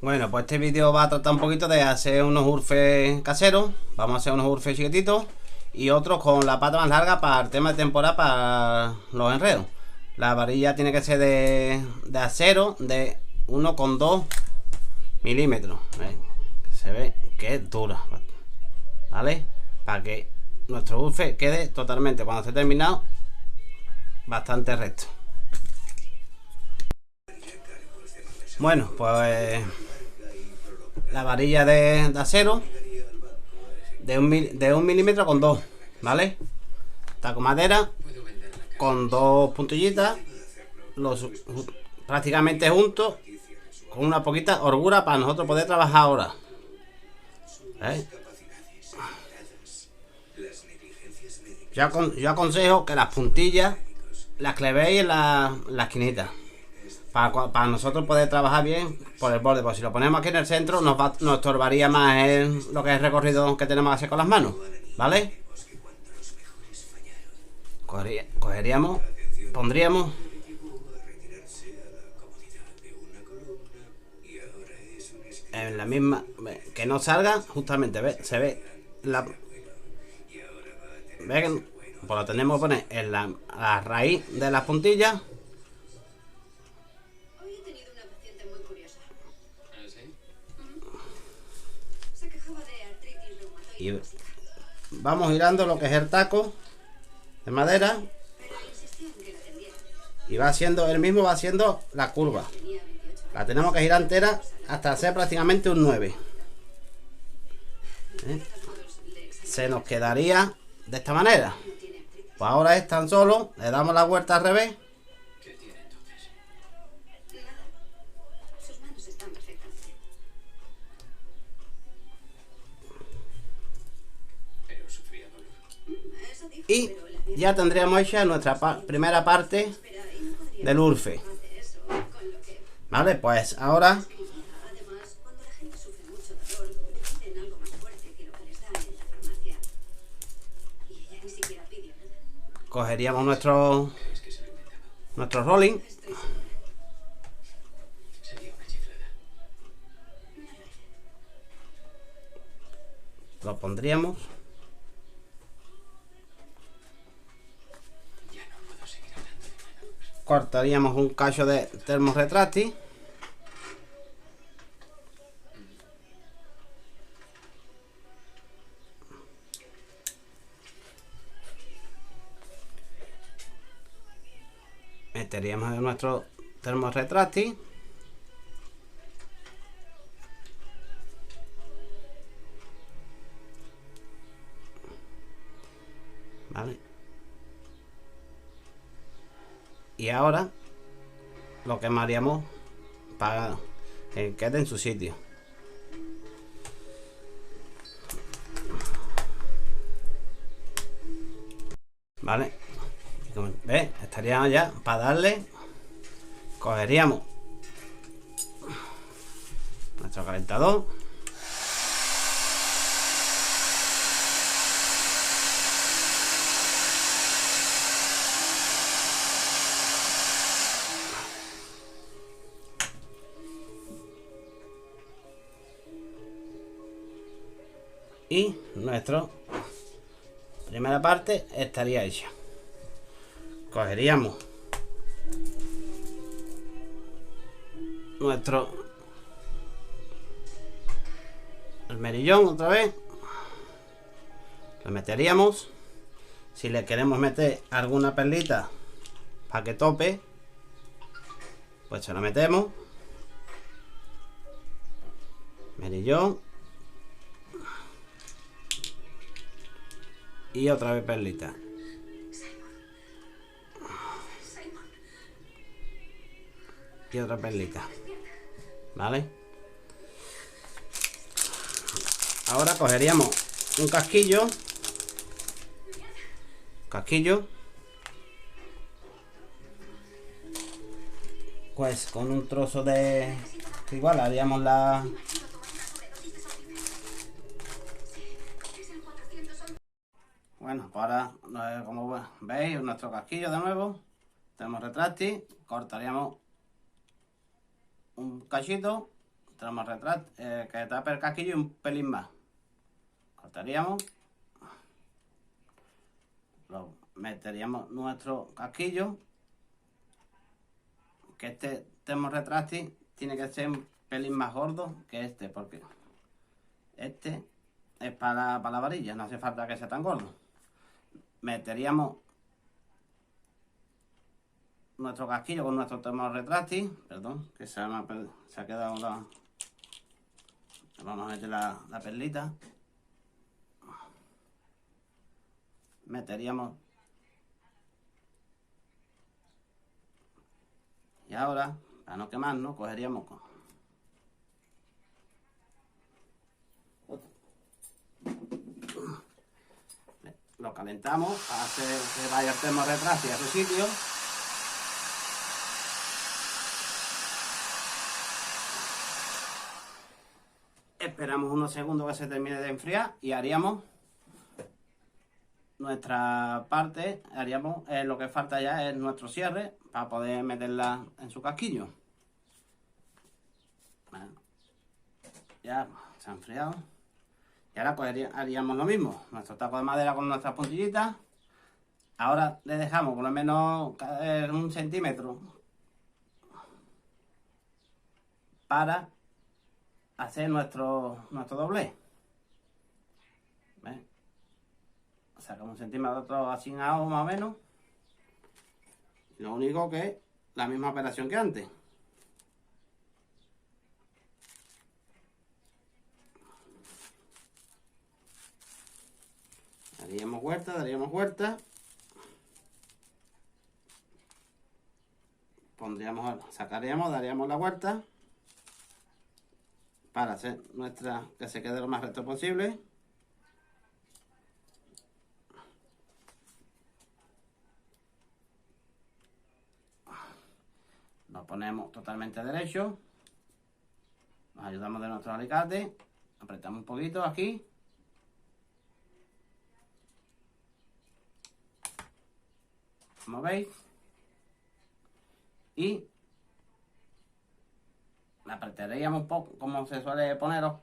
Bueno, pues este vídeo va a tratar un poquito de hacer unos urfes caseros. Vamos a hacer unos urfes chiquititos y otros con la pata más larga para el tema de temporada, para los enredos. La varilla tiene que ser de acero de 1,2 milímetros. Se ve que es dura, ¿vale? Para que nuestro urfe quede totalmente, cuando esté terminado, bastante recto. Bueno, pues la varilla de acero de un milímetro con dos, ¿vale? Taco madera con dos puntillitas, los prácticamente juntos, con una poquita holgura para nosotros poder trabajar ahora. Yo aconsejo que las puntillas las clavéis en la esquinita, para nosotros poder trabajar bien por el borde. Pues si lo ponemos aquí en el centro nos estorbaría más lo que es el recorrido que tenemos que hacer con las manos, ¿vale? Cogeríamos, pondríamos en la misma, que no salga justamente, se ve la, ve, pues lo tenemos que poner en la raíz de las puntillas. Hoy he tenido una paciente muy curiosa. ¿Ah, sí? Se quejaba de artritis reumatoide Y básica, vamos girando lo que es el taco de madera pero insistió en que la atendiera. y va haciendo, él mismo va haciendo la curva. Tenía 28 La tenemos que girar entera hasta hacer prácticamente un 9. modos le examinó. Se nos quedaría de esta manera. No tiene artritis. Pues ahora es tan solo, le damos la vuelta al revés. ¿Qué tiene entonces? Nada. Sus manos están perfectamente. Pero sufría dolor. Eso dijo, Y pero la mierda ya tendríamos hecha nuestra primera parte espera y no podría del urfe. hacer eso con lo que Vale, pues ahora además, cuando la gente sufre mucho dolor, le piden algo más fuerte que lo que les dan en la farmacia. Y ella ni siquiera pidió nada. cogeríamos nuestro rolling, Estoy segura. Sería una chiflada. lo pondríamos, Ya no puedo seguir hablando de manos. cortaríamos un cacho de termorretráctil. Meteríamos en nuestro termorretráctil. Vale. Y ahora lo quemaríamos para que quede en su sitio. Vale. ¿Ves? Estaría ya para darle. Cogeríamos nuestro calentador. Y nuestra primera parte estaría hecha. Cogeríamos nuestro merillón otra vez, lo meteríamos. Si le queremos meter alguna perlita para que tope, pues se lo metemos. Merillón y otra vez perlita. Y otra perlita, ¿vale? Ahora cogeríamos un casquillo, pues con un trozo de, igual haríamos la, bueno, pues ahora como veis nuestro casquillo de nuevo, tenemos retráctil, cortaríamos un cachito tenemos que tape el casquillo y un pelín más. Cortaríamos, lo meteríamos nuestro casquillo, que este termorretráctil tiene que ser un pelín más gordo que este, porque este es para la varilla, no hace falta que sea tan gordo. Meteríamos nuestro casquillo con nuestro termorretráctil, perdón, que se ha quedado la... Vamos a meter la perlita. Meteríamos. Y ahora, para no quemarnos, cogeríamos lo calentamos para hacer que vaya el termorretráctil a su sitio. Esperamos unos segundos que se termine de enfriar y haríamos nuestra parte, lo que falta ya es nuestro cierre para poder meterla en su casquillo. Bueno, ya se ha enfriado. Y ahora pues haríamos lo mismo, nuestro taco de madera con nuestras puntillitas. Ahora le dejamos por lo menos 1 centímetro para hacer nuestro doblez. ¿Ves? Sacamos 1 centímetro así más o menos. Lo único que es la misma operación que antes. Daríamos vuelta. Sacaríamos, daríamos la vuelta para hacer que se quede lo más recto posible. Lo ponemos totalmente derecho. Nos ayudamos de nuestro alicate. Apretamos un poquito aquí. Como veis. Y la apretaríamos un poco, como se suele poneros.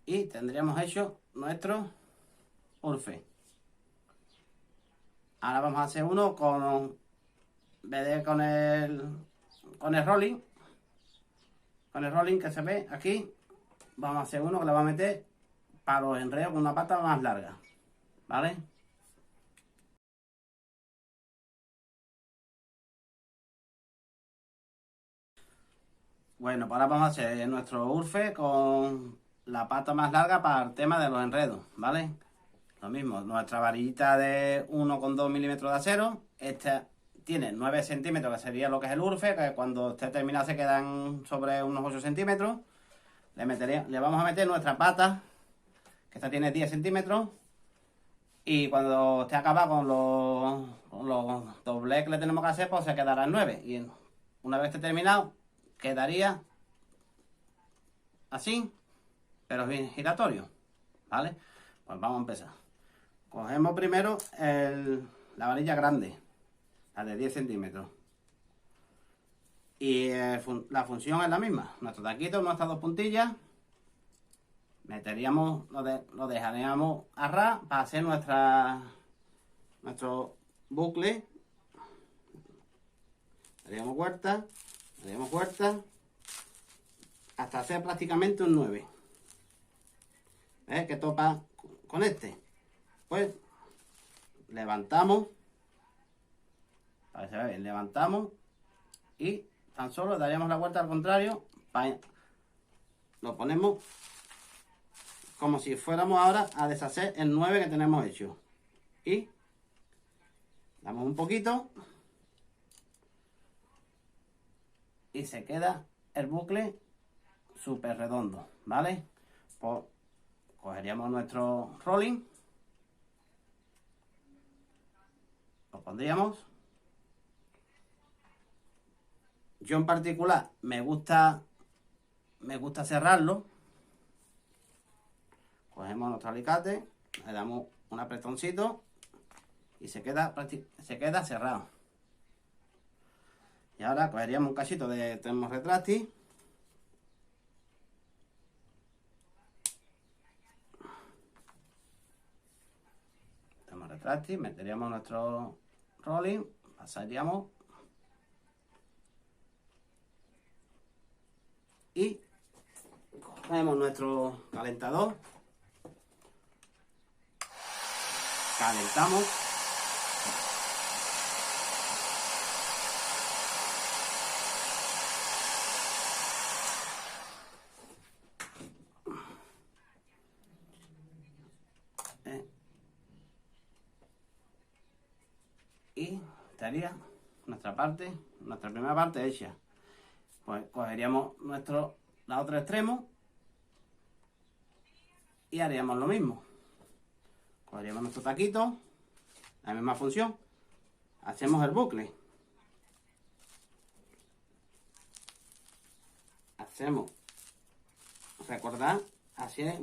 Y tendríamos hecho nuestro urfe. Ahora vamos a hacer uno con el rolling. Con el rolling que se ve aquí. Vamos a hacer uno que le va a meter para los enredos con una pata más larga. ¿Vale? Bueno, pues ahora vamos a hacer nuestro urfe con la pata más larga para el tema de los enredos, ¿vale? Lo mismo, nuestra varillita de 1,2 milímetros de acero. Esta tiene 9 centímetros, que sería lo que es el urfe, que cuando esté terminado se quedan sobre unos 8 centímetros. Le vamos a meter nuestra pata, que esta tiene 10 centímetros. Y cuando esté acabado con los dobles que le tenemos que hacer, pues se quedará en 9. Y una vez esté terminado, quedaría así, pero bien giratorio, ¿vale? Pues vamos a empezar. Cogemos primero la varilla grande, la de 10 centímetros. Y la función es la misma. Nuestro taquito, nuestras 2 puntillas. Lo dejaríamos a ras para hacer nuestro bucle. Daríamos vuelta, hasta hacer prácticamente un 9. ¿Ves? Que topa con este. Pues levantamos, para que se vea bien, levantamos y tan solo daríamos la vuelta al contrario. Lo ponemos como si fuéramos ahora a deshacer el 9 que tenemos hecho. Y damos un poquito y se queda el bucle súper redondo, ¿vale? Pues cogeríamos nuestro rolling, lo pondríamos. Yo en particular me gusta cerrarlo. Cogemos nuestro alicate, le damos un apretoncito y se queda cerrado. Y ahora cogeríamos un cachito de termorretráctil. Termorretráctil, meteríamos nuestro rolling, pasaríamos y cogemos nuestro calentador, calentamos. Y estaría nuestra primera parte hecha. Pues cogeríamos la otro extremo y haríamos lo mismo. Cogeríamos nuestro taquito, la misma función, hacemos el bucle, recordad, así es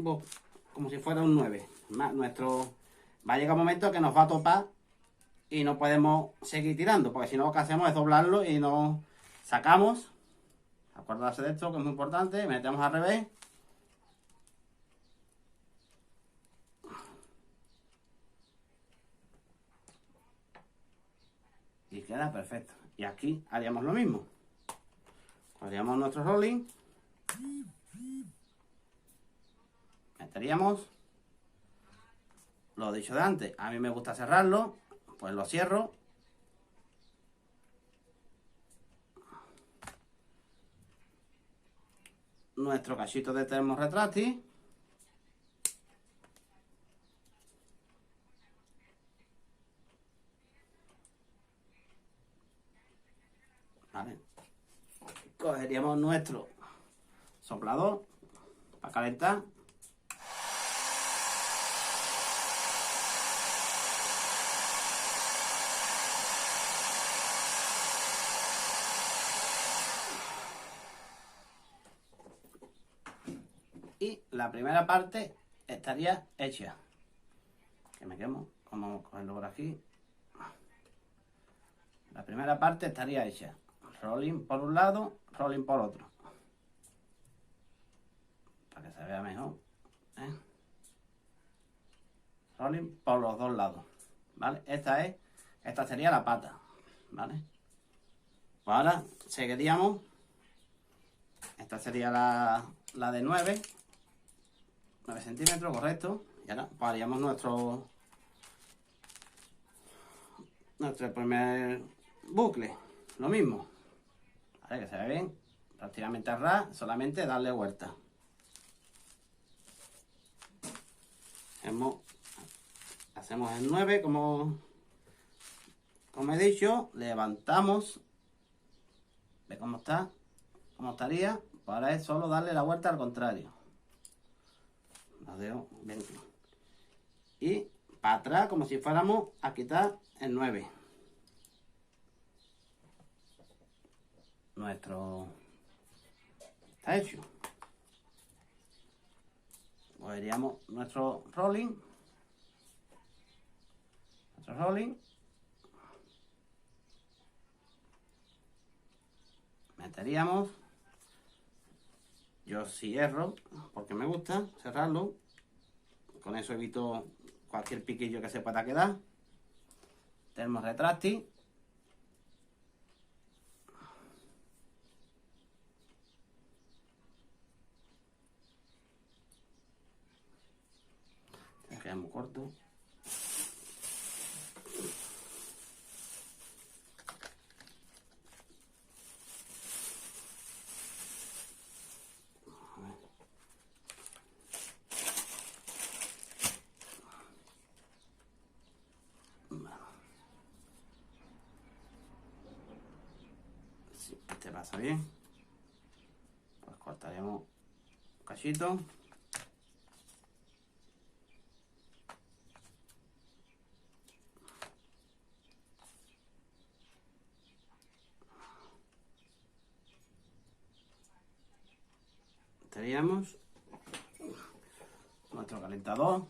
como si fuera un 9. Va a llegar un momento que nos va a topar y no podemos seguir tirando, porque si no lo que hacemos es doblarlo y nos sacamos. Acordarse de esto, que es muy importante. Metemos al revés. Y queda perfecto. Y aquí haríamos lo mismo. Haríamos nuestro rolling. Meteríamos. Lo dicho de antes, a mí me gusta cerrarlo. Pues lo cierro. Nuestro cachito de termorretráctil. Vale. Cogeríamos nuestro soplador para calentar. Y la primera parte estaría hecha. Que me quemo. Vamos a cogerlo por aquí. La primera parte estaría hecha. Rolling por un lado, rolling por otro. Para que se vea mejor. Rolling por los dos lados. ¿Vale? Esta sería la pata. ¿Vale? Pues ahora seguiríamos. Esta sería la de 9 centímetros, correcto. Y ahora pues haríamos nuestro primer bucle. Lo mismo. Vale, que se ve bien. Prácticamente a ras, solamente darle vuelta. Hacemos el 9 como he dicho. Levantamos. ¿Ve cómo está? ¿Cómo estaría? Para es solo darle la vuelta al contrario. Lo dejo bien. Y para atrás, como si fuéramos a quitar el 9. Nuestro está hecho. Cogeríamos nuestro rolling. Meteríamos. Yo cierro porque me gusta cerrarlo. Con eso evito cualquier piquillo que se pueda quedar. Termorretráctil. Queda muy corto. Si este pasa bien, pues cortaremos un cachito. Teníamos nuestro calentador.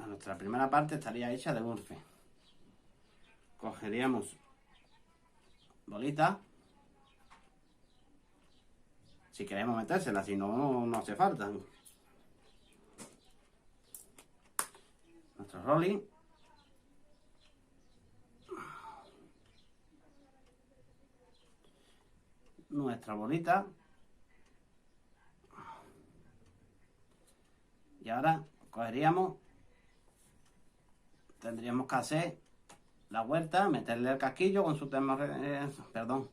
nuestra primera parte estaría hecha de burfe. Cogeríamos bolita. Si queremos metérsela, si no, no hace falta. Nuestro rolling. Nuestra bolita. Y ahora cogeríamos, tendríamos que hacer la vuelta, meterle el casquillo con su tema, perdón,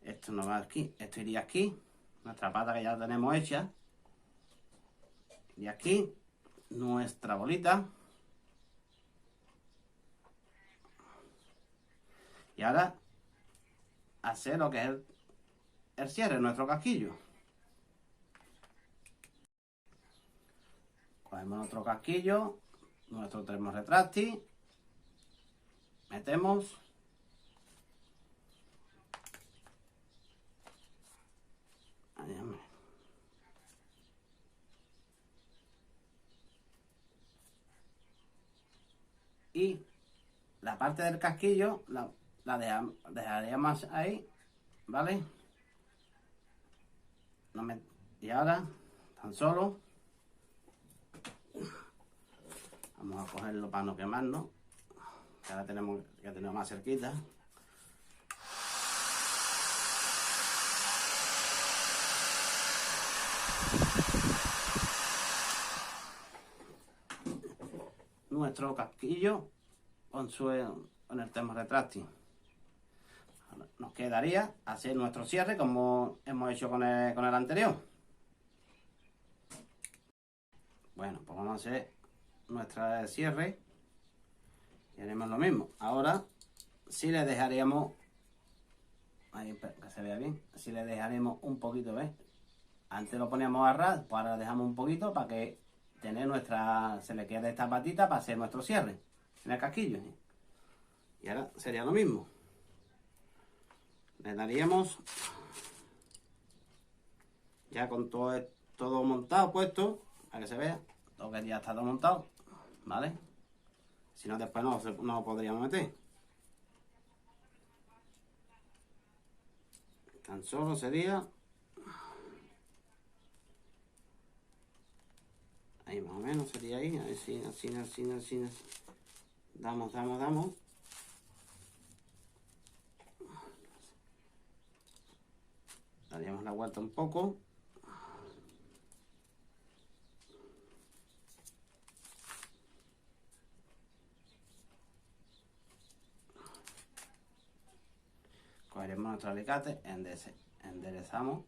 esto no va aquí, esto iría aquí, nuestra pata que ya tenemos hecha, y aquí nuestra bolita, y ahora hacer lo que es el cierre, nuestro casquillo. Cogemos nuestro casquillo, nuestro termorretráctil, metemos, y la parte del casquillo la dejaríamos ahí, ¿vale? Y ahora, tan solo, vamos a cogerlo para no quemarnos, que ahora tenemos que tenerlo más cerquita. Nuestro casquillo con el termorretráctil. Nos quedaría hacer nuestro cierre como hemos hecho con el anterior. Bueno, pues vamos a hacer nuestro cierre y haremos lo mismo. Ahora sí le dejaríamos, ahí que se vea bien, sí le dejaremos un poquito, ¿ves? Antes lo poníamos a ras, pues ahora dejamos un poquito para que se le quede esta patita para hacer nuestro cierre en el casquillo. Y ahora sería lo mismo. Le daríamos ya con todo montado, puesto, para que se vea, todo que ya está todo montado, ¿vale? Si no, después no lo podríamos meter. Tan solo sería ahí, más o menos sería ahí, así. Damos. Daríamos la vuelta un poco. Cogeremos nuestro alicate, enderezamos.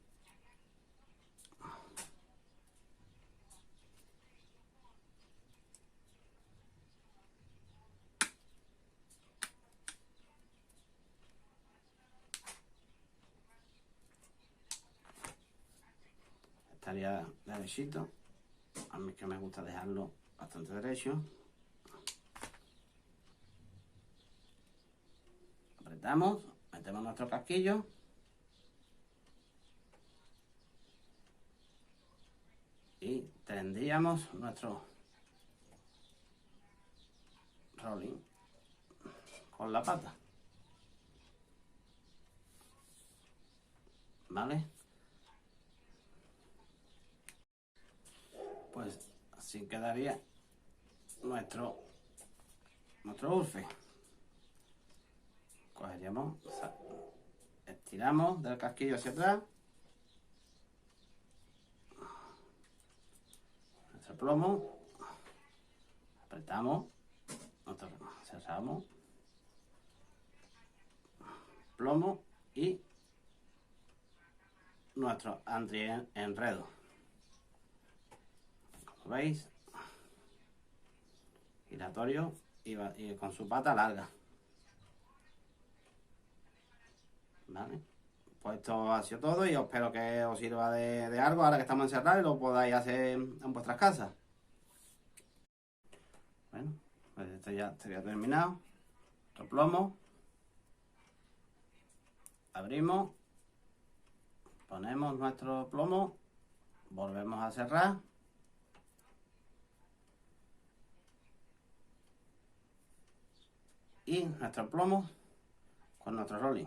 Estaría derechito. A mí es que me gusta dejarlo bastante derecho. Apretamos, metemos nuestro casquillo. Y tendríamos nuestro rolling con la pata. ¿Vale? Pues así quedaría nuestro burfe. Cogeríamos, estiramos del casquillo hacia atrás, nuestro plomo, apretamos, cerramos, plomo y nuestro anti-enredo. Como veis, giratorio y con su pata larga. ¿Vale? Pues esto ha sido todo y os espero que os sirva de algo ahora que estamos encerrados y lo podáis hacer en vuestras casas. Bueno, pues esto ya estaría terminado. Nuestro plomo. Abrimos. Ponemos nuestro plomo. Volvemos a cerrar. y nuestro plomo con nuestro rolling.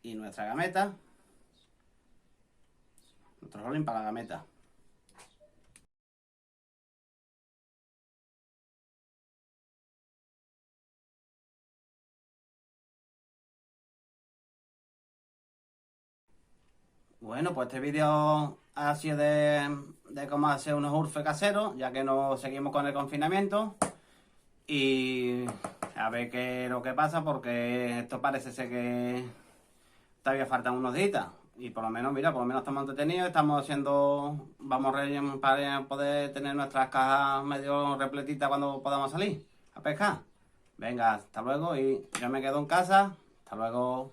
Y nuestra gameta. Nuestro rolling para la gameta. Bueno, pues este vídeo ha sido de cómo hacer unos urfes caseros, ya que no seguimos con el confinamiento. Y a ver qué es lo que pasa, porque esto parece ser que todavía faltan unos días. Y por lo menos, mira, por lo menos estamos entretenidos, estamos haciendo, para poder tener nuestras cajas medio repletitas cuando podamos salir a pescar. Venga, hasta luego y yo me quedo en casa. Hasta luego.